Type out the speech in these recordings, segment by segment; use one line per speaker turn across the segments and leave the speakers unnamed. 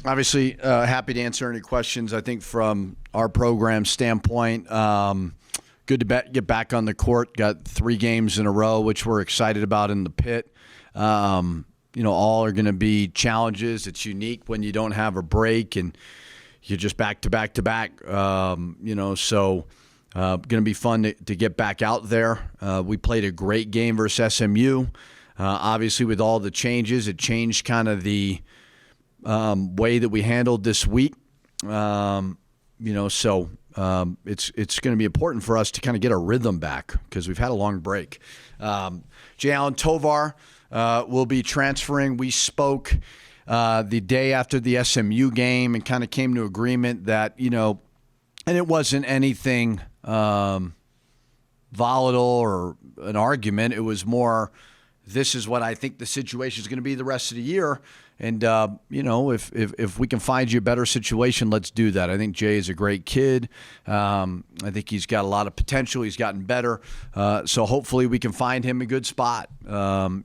Obviously, happy to answer any questions. I think from our program standpoint, good to get back on the court. Got 3 games in a row, which we're excited about in the pit. All are going to be challenges. It's unique when you don't have a break and you're just back to back to back. So going to be fun to get back out there. We played a great game versus SMU. Obviously, with all the changes, it changed kind of the way that we handled this week. It's going to be important for us to kind of get our rhythm back because we've had a long break. Jay Allen Tovar will be transferring. We spoke the day after the SMU game and kind of came to agreement that, and it wasn't anything volatile or an argument. It was more, this is what I think the situation is going to be the rest of the year. And, if we can find you a better situation, let's do that. I think Jay is a great kid. I think he's got a lot of potential. He's gotten better. So hopefully we can find him a good spot. Part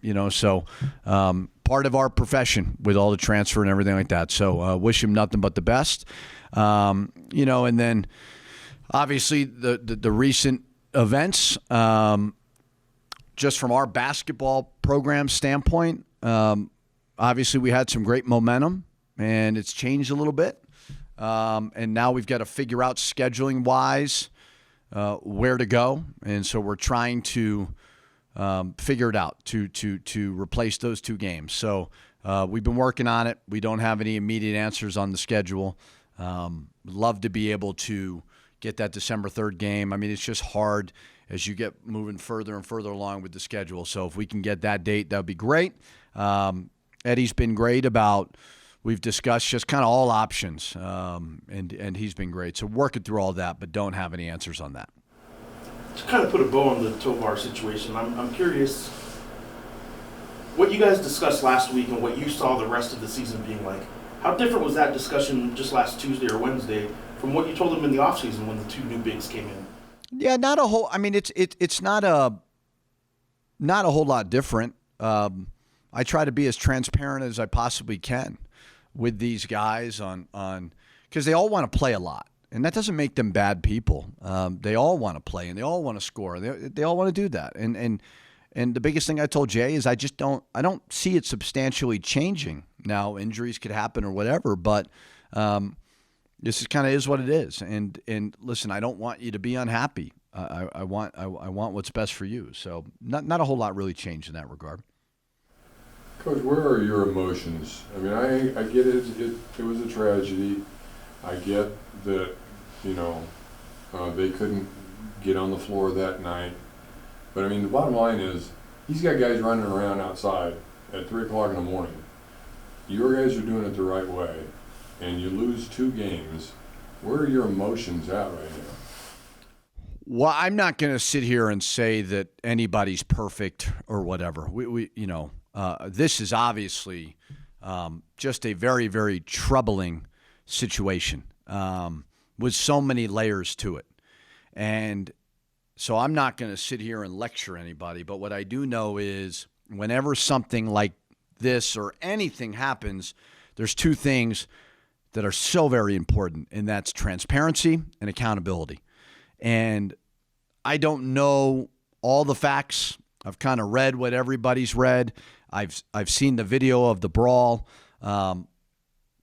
of our profession with all the transfer and everything like that. So wish him nothing but the best. And then obviously the recent events, just from our basketball program standpoint, obviously, we had some great momentum, and it's changed a little bit. And now we've got to figure out scheduling-wise where to go. And so we're trying to figure it out to replace those 2 games. So we've been working on it. We don't have any immediate answers on the schedule. Love to be able to get that December 3rd game. I mean, it's just hard as you get moving further and further along with the schedule. So if we can get that date, that would be great. Eddie's been great about, we've discussed just kind of all options, and he's been great. So working through all that, but don't have any answers on that.
To kind of put a bow on the Tovar situation, I'm curious what you guys discussed last week and what you saw the rest of the season being like. How different was that discussion just last Tuesday or Wednesday from what you told them in the offseason when the 2 new bigs came in?
Yeah, not a whole. I mean, it's not a whole lot different. I try to be as transparent as I possibly can with these guys on because they all want to play a lot, and that doesn't make them bad people. They all want to play and they all want to score. They all want to do that. And the biggest thing I told Jay is I don't see it substantially changing. Now injuries could happen or whatever, but this is kind of is what it is. And listen, I don't want you to be unhappy. I want what's best for you. So not a whole lot really changed in that regard.
Coach, where are your emotions? I mean, I get it. It was a tragedy. I get that, they couldn't get on the floor that night. But, I mean, the bottom line is he's got guys running around outside at 3 o'clock in the morning. Your guys are doing it the right way, and you lose 2 games. Where are your emotions at right now?
Well, I'm not going to sit here and say that anybody's perfect or whatever. This is obviously just a very, very troubling situation with so many layers to it. And so I'm not going to sit here and lecture anybody, but what I do know is whenever something like this or anything happens, there's 2 things that are so very important, and that's transparency and accountability. And I don't know all the facts. I've kind of read what everybody's read. I've seen the video of the brawl.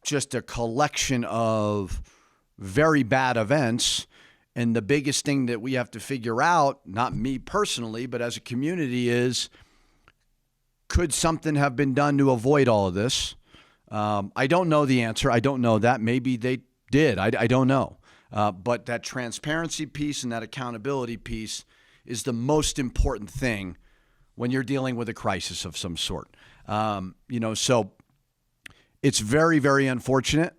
Just a collection of very bad events. And the biggest thing that we have to figure out, not me personally, but as a community is, could something have been done to avoid all of this? I don't know the answer. I don't know that. Maybe they did. I don't know. But that transparency piece and that accountability piece is the most important thing when you're dealing with a crisis of some sort. So it's very, very unfortunate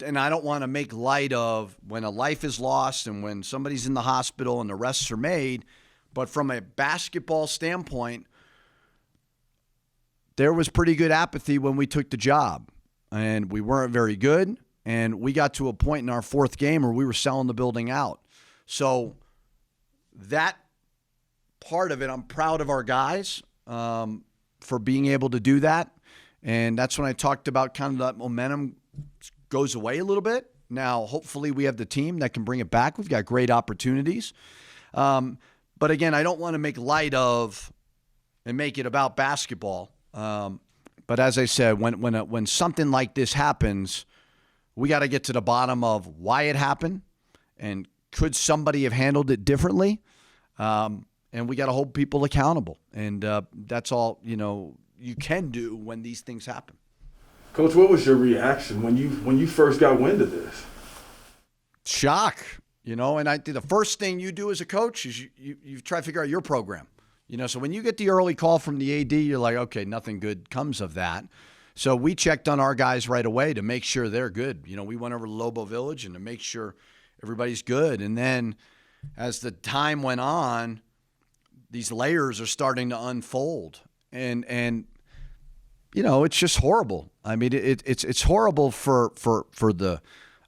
and I don't want to make light of when a life is lost and when somebody's in the hospital and arrests are made, but from a basketball standpoint, there was pretty good apathy when we took the job, and we weren't very good, and we got to a point in our 4th game where we were selling the building out. So that part of it, I'm proud of our guys for being able to do that And that's when I talked about kind of that momentum goes away a little bit. Now, hopefully we have the team that can bring it back. We've got great opportunities. But again, I don't want to make light of and make it about basketball. But as I said, when something like this happens, we got to get to the bottom of why it happened and could somebody have handled it differently. And we got to hold people accountable. And that's all, you can do when these things happen.
Coach, what was your reaction when you first got wind of this?
Shock, and I think the first thing you do as a coach is you try to figure out your program. So when you get the early call from the AD, you're like, okay, nothing good comes of that. So we checked on our guys right away to make sure they're good. We went over to Lobo Village and to make sure everybody's good. And then as the time went on, these layers are starting to unfold. And it's just horrible. I mean, it's horrible for the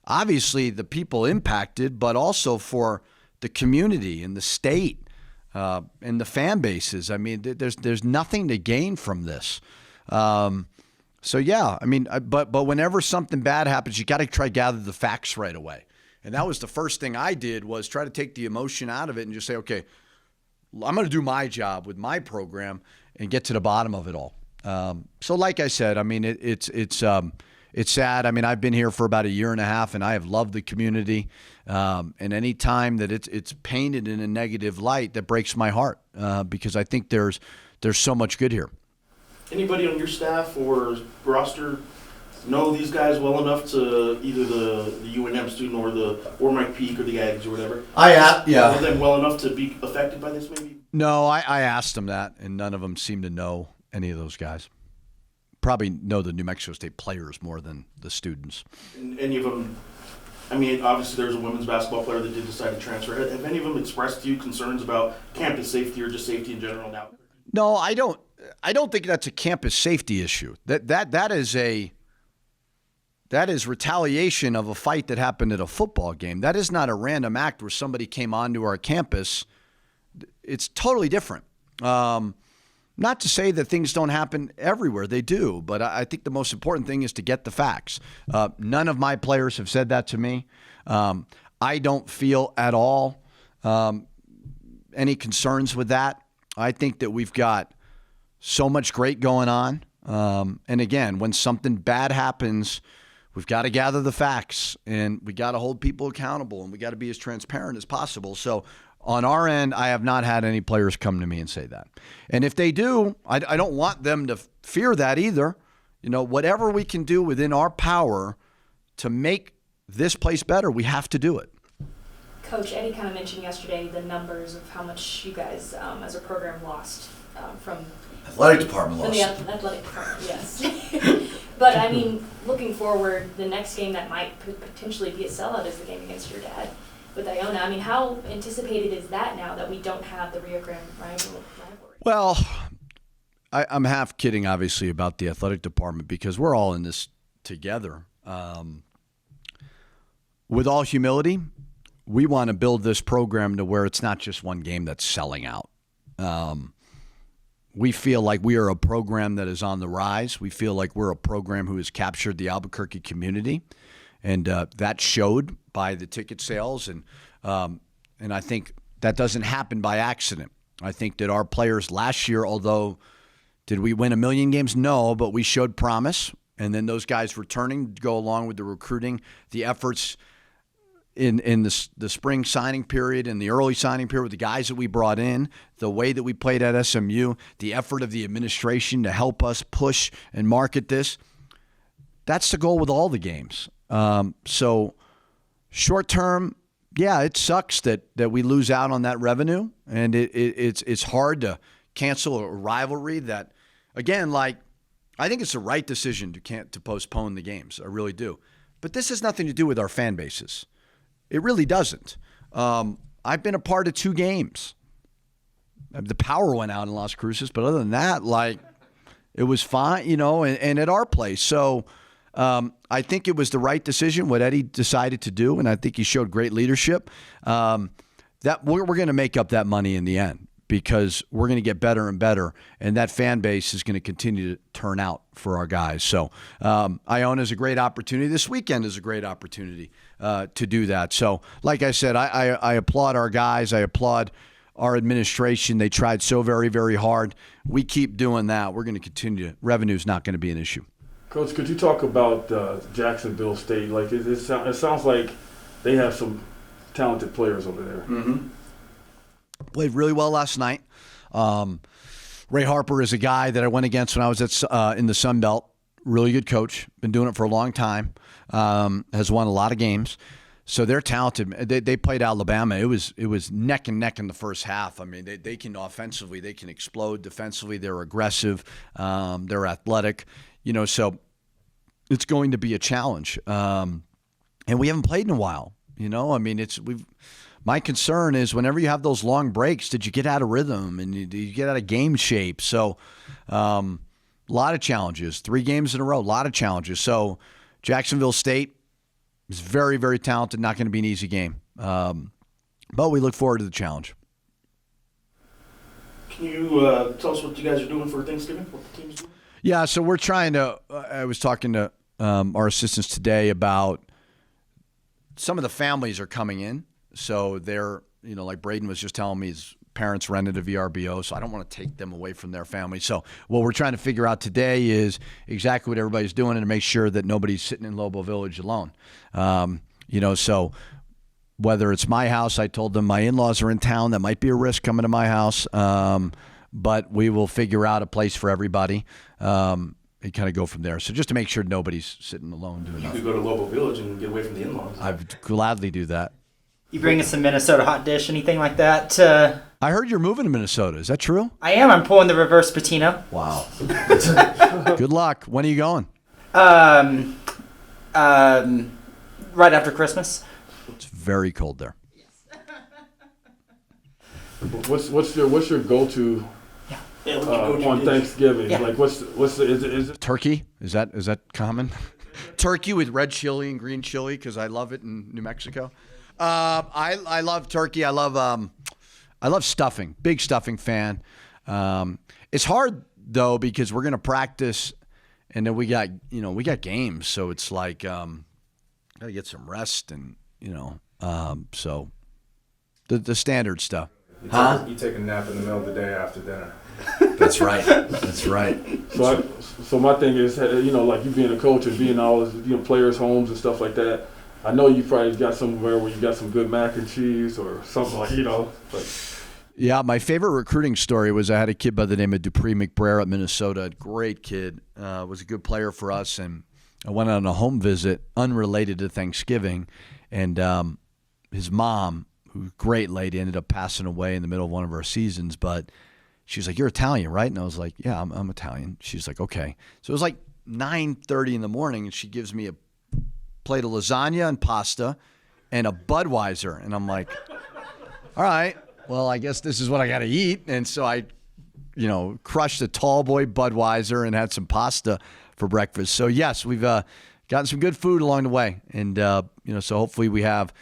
obviously the people impacted, but also for the community and the state and the fan bases. I mean, there's nothing to gain from this. So yeah, I mean, but whenever something bad happens, you got to try to gather the facts right away. And that was the first thing I did, was try to take the emotion out of it and just say, okay, I'm going to do my job with my program and get to the bottom of it all. So like I said, I mean, it's sad. I mean, I've been here for about a year and a half, and I have loved the community. And any time that it's painted in a negative light, that breaks my heart because I think there's so much good here.
Anybody on your staff or roster know these guys well enough to either the UNM student or Mike Peake or the Aggies or whatever?
Yeah.
Know them well enough to be affected by this, maybe?
No, I asked them that, and none of them seem to know any of those guys. Probably know the New Mexico State players more than the students.
And any of them, I mean, obviously there's a women's basketball player that did decide to transfer. Have any of them expressed to you concerns about campus safety or just safety in general now?
No, I don't think that's a campus safety issue. That is retaliation of a fight that happened at a football game. That is not a random act where somebody came onto our campus. It's totally different. Not to say that things don't happen everywhere. They do. But I think the most important thing is to get the facts. None of my players have said that to me. I don't feel at all any concerns with that. I think that we've got so much great going on. And again, when something bad happens, we've got to gather the facts and we got to hold people accountable and we got to be as transparent as possible. So on our end, I have not had any players come to me and say that. And if they do, I don't want them to fear that either. Whatever we can do within our power to make this place better, we have to do it.
Coach, Eddie kind of mentioned yesterday the numbers of how much you guys as a program lost from
Athletic department
from
lost.
the athletic department, yes. But I mean, looking forward, the next game that might potentially be a sellout is the game against your dad with Iona. I mean, how anticipated is that now that we don't have the Rio Grande rivalry?
Well, I'm half kidding, obviously, about the athletic department because we're all in this together. With all humility, we want to build this program to where it's not just one game that's selling out. We feel like we are a program that is on the rise. We feel like we're a program who has captured the Albuquerque community, and that showed by the ticket sales. And I think that doesn't happen by accident. I think that our players last year, although did we win 1 million games? No, but we showed promise. And then those guys returning to go along with the recruiting, the efforts in the spring signing period and the early signing period with the guys that we brought in, the way that we played at SMU, the effort of the administration to help us push and market this. That's the goal with all the games. So short term, yeah, it sucks that we lose out on that revenue, and it's hard to cancel a rivalry that, again, like I think it's the right decision to postpone the games. I really do. But this has nothing to do with our fan bases. It really doesn't. I've been a part of 2 games. The power went out in Las Cruces, but other than that, like, it was fine, and at our place. So I think it was the right decision, what Eddie decided to do, and I think he showed great leadership. That we're going to make up that money in the end because we're going to get better and better, and that fan base is going to continue to turn out for our guys. So Iona is a great opportunity. This weekend is a great opportunity to do that. So like I said, I applaud our guys. I applaud our administration. They tried so very, very hard. We keep doing that. We're going to continue. Revenue is not going to be an issue.
Coach, could you talk about Jacksonville State? Like it sounds like they have some talented players over there.
Mm-hmm. Played really well last night. Ray Harper is a guy that I went against when I was in the Sun Belt. Really good coach. Been doing it for a long time. Has won a lot of games. So they're talented. They played Alabama. It was neck and neck in the first half. I mean, they can offensively, they can explode. Defensively, they're aggressive. They're athletic. So it's going to be a challenge. And we haven't played in a while. My concern is whenever you have those long breaks, did you get out of rhythm and you get out of game shape? So a lot of challenges. 3 games in a row, a lot of challenges. So Jacksonville State is very, very talented. Not going to be an easy game. But we look forward to the challenge.
Can you tell us what you guys are doing for Thanksgiving? What the team's doing?
Yeah, so we're trying to I was talking to our assistants today about some of the families are coming in. So they're, like Braden was just telling me, his parents rented a VRBO, so I don't want to take them away from their family. So what we're trying to figure out today is exactly what everybody's doing and to make sure that nobody's sitting in Lobo Village alone. So whether it's my house, I told them my in-laws are in town. That might be a risk coming to my house. But we will figure out a place for everybody and kind of go from there. So just to make sure nobody's sitting alone doing
You
nothing.
could go to Lobo Village and get away from the in-laws.
I would gladly do that.
You bring us some Minnesota hot dish, anything like that?
I heard you're moving to Minnesota. Is that true?
I am. I'm pulling the reverse Pitino.
Wow. Good luck. When are you going?
Right after Christmas.
It's very cold there.
What's your go-to
Yeah, what'd you go to
on
dish?
Thanksgiving?
Yeah.
Like what's is it?
Turkey? Is that common? Turkey with red chili and green chili because I love it in New Mexico. I love turkey. I love stuffing. Big stuffing fan. It's hard though because we're gonna practice, and then we got games, so it's like gotta get some rest and so the standard stuff.
You take a nap in the middle of the day after dinner.
That's right. That's right.
So my thing is, like you being a coach and being all players' homes and stuff like that. I know you probably got somewhere where you got some good mac and cheese or something like.
Yeah, my favorite recruiting story was I had a kid by the name of Dupree McBrayer at Minnesota. Great kid. Was a good player for us, and I went on a home visit unrelated to Thanksgiving, and his mom, who's a great lady, ended up passing away in the middle of one of our seasons, but she was like, "You're Italian, right?" And I was like, "Yeah, I'm Italian." She's like, "Okay." So it was like 9:30 in the morning, and she gives me a plate of lasagna and pasta and a Budweiser. And I'm like, all right, well, I guess this is what I got to eat. And so I, crushed a tall boy Budweiser and had some pasta for breakfast. So, yes, we've gotten some good food along the way. And, so hopefully we have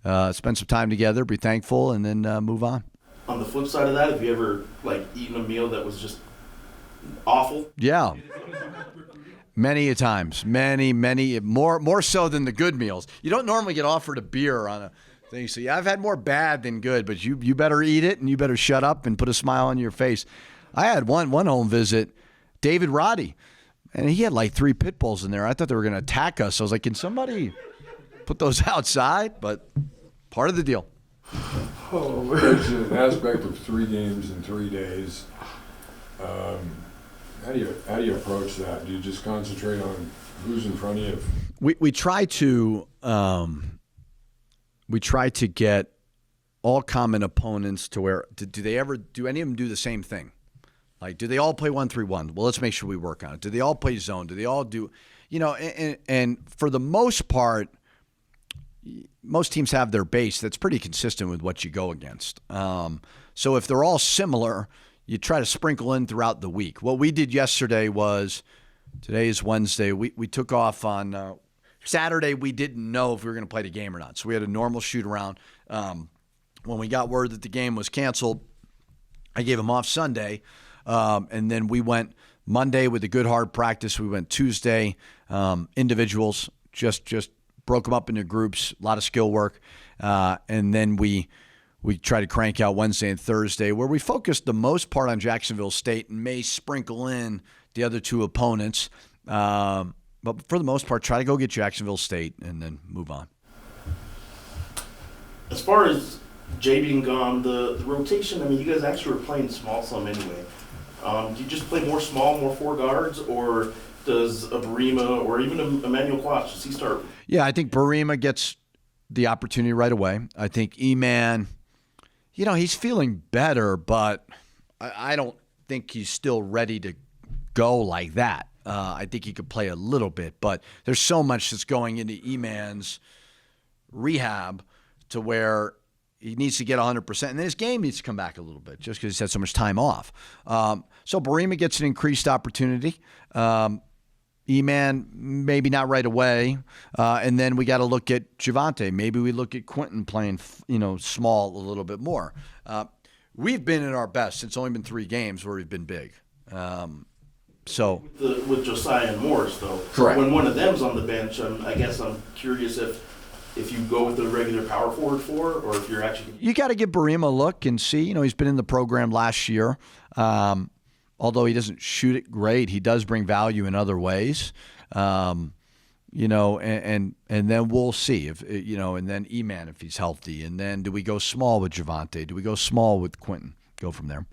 spent some time together, be thankful, and then move on.
On the flip side of that, have you ever eaten a meal that was just awful?
Yeah. Many a times, many, more so than the good meals. You don't normally get offered a beer on a thing. So yeah, I've had more bad than good, but you better eat it and you better shut up and put a smile on your face. I had one home visit, David Roddy, and he had like 3 pit bulls in there. I thought they were going to attack us. I was like, can somebody put those outside? But part of the deal.
There's an aspect of 3 games in 3 days. How do you approach that? Do you just concentrate on who's in front of you?
We try to get all common opponents to where do any of them do the same thing? Like, do they all play 1-3-1? Well, let's make sure we work on it. Do they all play zone? Do they all do, and for the most part, most teams have their base that's pretty consistent with what you go against. So if they're all similar, you try to sprinkle in throughout the week. What we did yesterday was, today is Wednesday, we took off on Saturday. We didn't know if we were going to play the game or not. So we had a normal shoot around. When we got word that the game was canceled, I gave him off Sunday, and then we went Monday with a good hard practice. We went Tuesday, individuals, just broke them up into groups, a lot of skill work, and then we tried to crank out Wednesday and Thursday, where we focused the most part on Jacksonville State and may sprinkle in the other two opponents. But for the most part, try to go get Jacksonville State and then move on.
As far as Jay being gone, the rotation, I mean, you guys actually were playing small some anyway. Do you just play more small, more four guards, or does a Barima or even Emmanuel Quach, does he start?
Yeah, I think Barima gets the opportunity right away. I think E-Man, he's feeling better, but I don't think he's still ready to go like that. I think he could play a little bit, but there's so much that's going into E-Man's rehab to where he needs to get 100%, and then his game needs to come back a little bit just because he's had so much time off. So Barima gets an increased opportunity. E-Man, maybe not right away. And then we got to look at Javante. Maybe we look at Quentin playing, small a little bit more. We've been at our best. It's only been 3 games where we've been big.
With Josiah and Morris, though.
Correct.
When one of them's on the bench, I guess I'm curious if you go with the regular power forward or if you're actually.
You got to give Barima a look and see. He's been in the program last year. Although he doesn't shoot it great, he does bring value in other ways. And then we'll see if and then E-Man if he's healthy, and then do we go small with Javante? Do we go small with Quentin? Go from there.